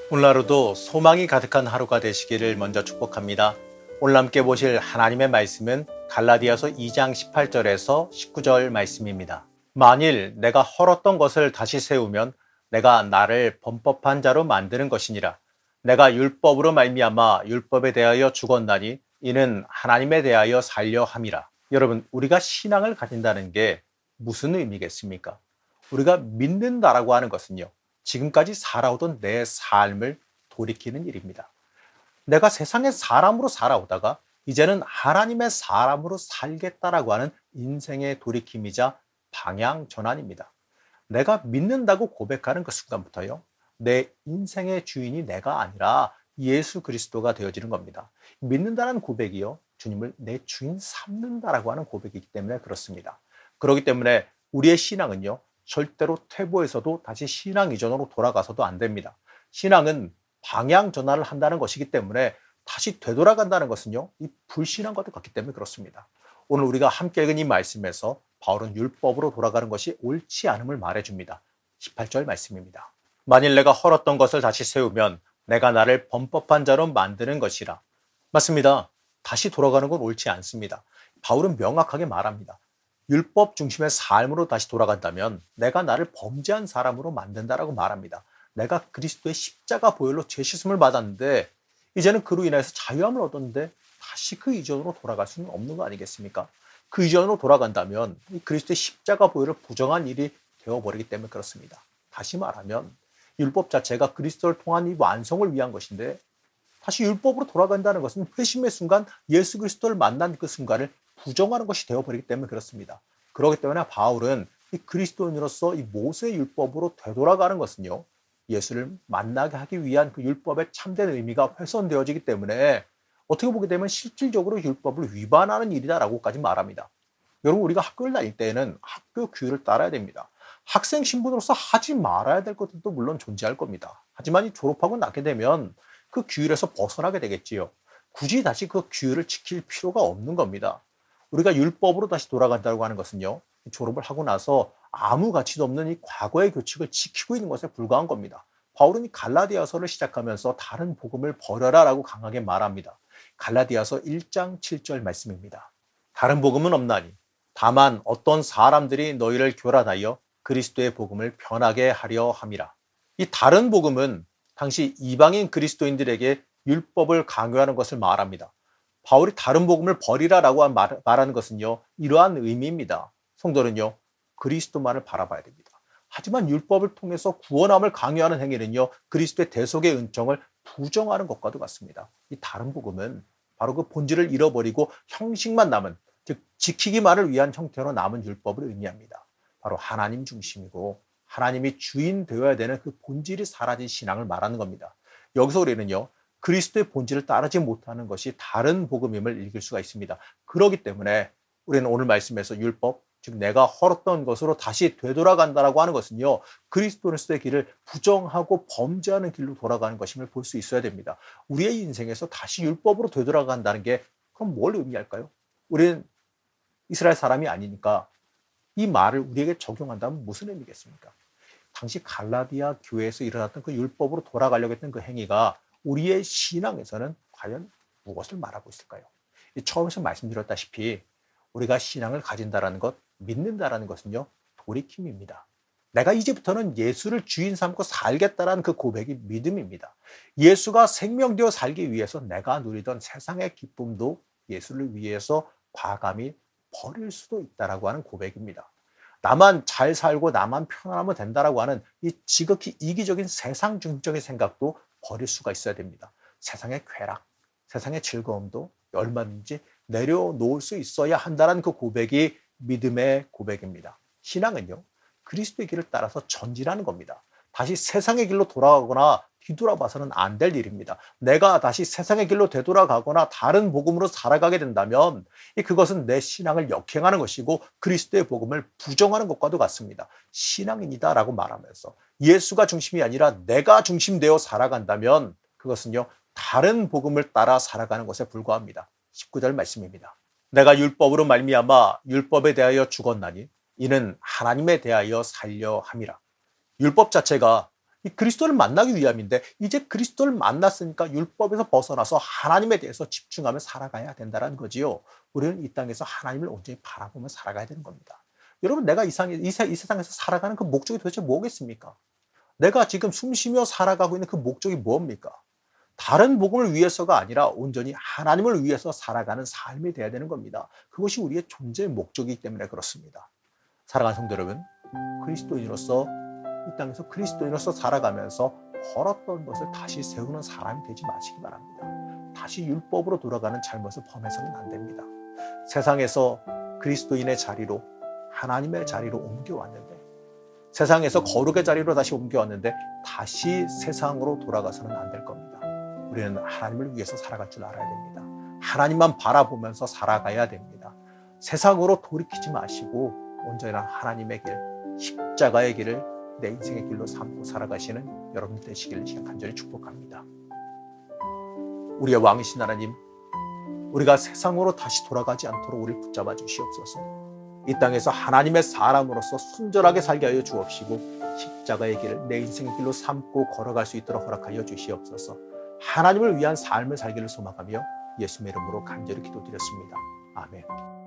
오늘 하루도 소망이 가득한 하루가 되시기를 먼저 축복합니다. 오늘 함께 보실 하나님의 말씀은 갈라디아서 2장 18절에서 19절 말씀입니다. 만일 내가 헐었던 것을 다시 세우면 내가 나를 범법한 자로 만드는 것이니라. 내가 율법으로 말미암아 율법에 대하여 죽었나니 이는 하나님에 대하여 살려 함이라. 여러분, 우리가 신앙을 가진다는 게 무슨 의미겠습니까? 우리가 믿는다라고 하는 것은요, 지금까지 살아오던 내 삶을 돌이키는 일입니다. 내가 세상의 사람으로 살아오다가 이제는 하나님의 사람으로 살겠다라고 하는 인생의 돌이킴이자 방향 전환입니다. 내가 믿는다고 고백하는 그 순간부터요, 내 인생의 주인이 내가 아니라 예수 그리스도가 되어지는 겁니다. 믿는다는 고백이요, 주님을 내 주인 삼는다라고 하는 고백이기 때문에 그렇습니다. 그렇기 때문에 우리의 신앙은요, 절대로 퇴보해서도 다시 신앙 이전으로 돌아가서도 안 됩니다. 신앙은 방향 전환을 한다는 것이기 때문에 다시 되돌아간다는 것은요, 이 불신앙과도 같기 때문에 그렇습니다. 오늘 우리가 함께 읽은 이 말씀에서 바울은 율법으로 돌아가는 것이 옳지 않음을 말해줍니다. 18절 말씀입니다. 만일 내가 헐었던 것을 다시 세우면 내가 나를 범법한 자로 만드는 것이라. 맞습니다. 다시 돌아가는 건 옳지 않습니다. 바울은 명확하게 말합니다. 율법 중심의 삶으로 다시 돌아간다면 내가 나를 범죄한 사람으로 만든다라고 말합니다. 내가 그리스도의 십자가 보혈로 죄 씻음을 받았는데 이제는 그로 인해서 자유함을 얻었는데 다시 그 이전으로 돌아갈 수는 없는 거 아니겠습니까? 그 이전으로 돌아간다면 그리스도의 십자가 보혈을 부정한 일이 되어버리기 때문에 그렇습니다. 다시 말하면 율법 자체가 그리스도를 통한 이 완성을 위한 것인데 다시 율법으로 돌아간다는 것은 회심의 순간 예수 그리스도를 만난 그 순간을 부정하는 것이 되어버리기 때문에 그렇습니다. 그렇기 때문에 바울은 이 그리스도인으로서 이 모세의 율법으로 되돌아가는 것은요, 예수를 만나게 하기 위한 그 율법의 참된 의미가 훼손되어지기 때문에 어떻게 보게 되면 실질적으로 율법을 위반하는 일이다라고까지 말합니다. 여러분, 우리가 학교를 다닐 때에는 학교 규율을 따라야 됩니다. 학생 신분으로서 하지 말아야 될 것들도 물론 존재할 겁니다. 하지만 졸업하고 나게 되면 그 규율에서 벗어나게 되겠지요. 굳이 다시 그 규율을 지킬 필요가 없는 겁니다. 우리가 율법으로 다시 돌아간다고 하는 것은요, 졸업을 하고 나서 아무 가치도 없는 이 과거의 규칙을 지키고 있는 것에 불과한 겁니다. 바울은 이 갈라디아서를 시작하면서 다른 복음을 버려라라고 강하게 말합니다. 갈라디아서 1장 7절 말씀입니다. 다른 복음은 없나니 다만 어떤 사람들이 너희를 교란하여 그리스도의 복음을 변하게 하려 함이라. 이 다른 복음은 당시 이방인 그리스도인들에게 율법을 강요하는 것을 말합니다. 바울이 다른 복음을 버리라라고 말하는 것은요, 이러한 의미입니다. 성도는요, 그리스도만을 바라봐야 됩니다. 하지만 율법을 통해서 구원함을 강요하는 행위는요, 그리스도의 대속의 은총을 부정하는 것과도 같습니다. 이 다른 복음은 바로 그 본질을 잃어버리고 형식만 남은, 즉 지키기만을 위한 형태로 남은 율법을 의미합니다. 바로 하나님 중심이고 하나님이 주인 되어야 되는 그 본질이 사라진 신앙을 말하는 겁니다. 여기서 우리는요, 그리스도의 본질을 따르지 못하는 것이 다른 복음임을 읽을 수가 있습니다. 그렇기 때문에 우리는 오늘 말씀에서 율법, 즉 내가 헐었던 것으로 다시 되돌아간다라고 하는 것은요, 그리스도로서의 길을 부정하고 범죄하는 길로 돌아가는 것임을 볼 수 있어야 됩니다. 우리의 인생에서 다시 율법으로 되돌아간다는 게 그럼 뭘 의미할까요? 우리는 이스라엘 사람이 아니니까 이 말을 우리에게 적용한다면 무슨 의미겠습니까? 당시 갈라디아 교회에서 일어났던 그 율법으로 돌아가려고 했던 그 행위가 우리의 신앙에서는 과연 무엇을 말하고 있을까요? 처음에서 말씀드렸다시피 우리가 신앙을 가진다라는 것, 믿는다라는 것은요, 돌이킴입니다. 내가 이제부터는 예수를 주인 삼고 살겠다라는 그 고백이 믿음입니다. 예수가 생명되어 살기 위해서 내가 누리던 세상의 기쁨도 예수를 위해서 과감히 버릴 수도 있다라고 하는 고백입니다. 나만 잘 살고 나만 편안하면 된다라고 하는 이 지극히 이기적인 세상 중심적인 생각도 버릴 수가 있어야 됩니다. 세상의 쾌락, 세상의 즐거움도 얼마든지 내려놓을 수 있어야 한다는 그 고백이 믿음의 고백입니다. 신앙은요, 그리스도의 길을 따라서 전진하는 겁니다. 다시 세상의 길로 돌아가거나 뒤돌아봐서는 안 될 일입니다. 내가 다시 세상의 길로 되돌아가거나 다른 복음으로 살아가게 된다면 그것은 내 신앙을 역행하는 것이고 그리스도의 복음을 부정하는 것과도 같습니다. 신앙인이다라고 말하면서 예수가 중심이 아니라 내가 중심되어 살아간다면 그것은요, 다른 복음을 따라 살아가는 것에 불과합니다. 19절 말씀입니다. 내가 율법으로 말미암아 율법에 대하여 죽었나니 이는 하나님에 대하여 살려 함이라. 율법 자체가 이 그리스도를 만나기 위함인데 이제 그리스도를 만났으니까 율법에서 벗어나서 하나님에 대해서 집중하며 살아가야 된다는 거지요. 우리는 이 땅에서 하나님을 온전히 바라보며 살아가야 되는 겁니다. 여러분, 내가 이 세상에서 살아가는 그 목적이 도대체 뭐겠습니까? 내가 지금 숨쉬며 살아가고 있는 그 목적이 뭡니까? 다른 복음을 위해서가 아니라 온전히 하나님을 위해서 살아가는 삶이 돼야 되는 겁니다. 그것이 우리의 존재의 목적이기 때문에 그렇습니다. 사랑하는 성도 여러분, 그리스도인으로서 이 땅에서 그리스도인으로서 살아가면서 헐었던 것을 다시 세우는 사람이 되지 마시기 바랍니다. 다시 율법으로 돌아가는 잘못을 범해서는 안 됩니다. 세상에서 그리스도인의 자리로 하나님의 자리로 옮겨왔는데, 세상에서 거룩의 자리로 다시 옮겨왔는데 다시 세상으로 돌아가서는 안 될 겁니다. 우리는 하나님을 위해서 살아갈 줄 알아야 됩니다. 하나님만 바라보면서 살아가야 됩니다. 세상으로 돌이키지 마시고 온전한 하나님의 길, 십자가의 길을 내 인생의 길로 삼고 살아가시는 여러분 되시길 간절히 축복합니다. 우리의 왕이신 하나님, 우리가 세상으로 다시 돌아가지 않도록 우리를 붙잡아 주시옵소서. 이 땅에서 하나님의 사람으로서 순전하게 살게 하여 주옵시고 십자가의 길을 내 인생의 길로 삼고 걸어갈 수 있도록 허락하여 주시옵소서. 하나님을 위한 삶을 살기를 소망하며 예수님의 이름으로 간절히 기도드렸습니다. 아멘.